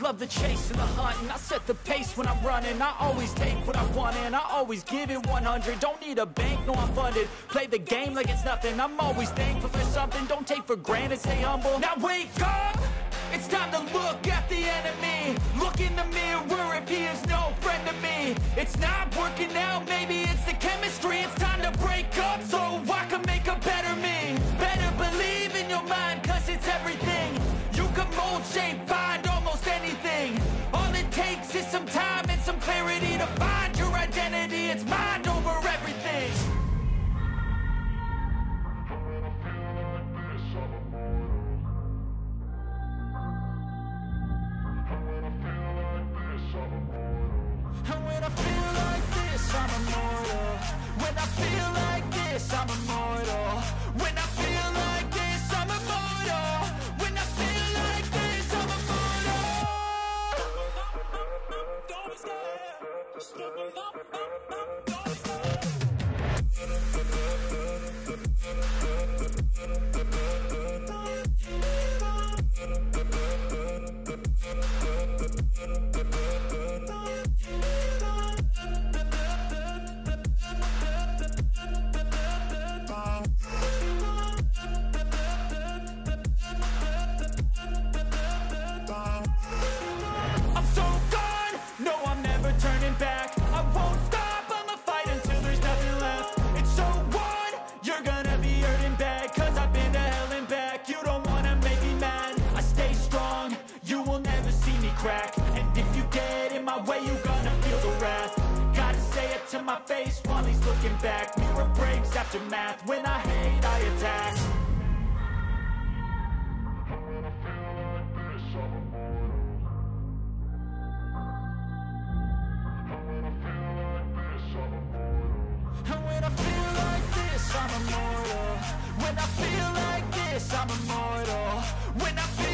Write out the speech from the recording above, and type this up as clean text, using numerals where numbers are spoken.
love the chase and the hunt, and I set the pace when I'm running. I always take what I want and I always give it 100. Don't need a bank, no I'm funded. Play the game like it's nothing. I'm always thankful for something. Don't take for granted, stay humble. Now wake up! It's time to look at the enemy. Look in the mirror if he is no friend to me. It's not working out, maybe it's the chemistry. It's time to break up so I can make a better me. Better believe in your mind, cause it's everything. You can mold, shape, find almost anything. All it takes is some time and some clarity to find your identity. It's mind over everything. And when I feel like this, I'm immortal. When I feel like this, I'm immortal. When I feel like this, I'm immortal. When I feel like this, I'm immortal. Don't be scared. Just look it up. Don't be scared. Turning back, I won't stop, I'ma fight until there's nothing left. It's so on, you're gonna be hurting bad, cause I've been to hell and back. You don't wanna make me mad, I stay strong, you will never see me crack. And if you get in my way, you're gonna feel the wrath. Gotta say it to my face while he's looking back. Mirror breaks after math, when I hate, I attack. I'm immortal. When I feel like this, I'm immortal. When I feel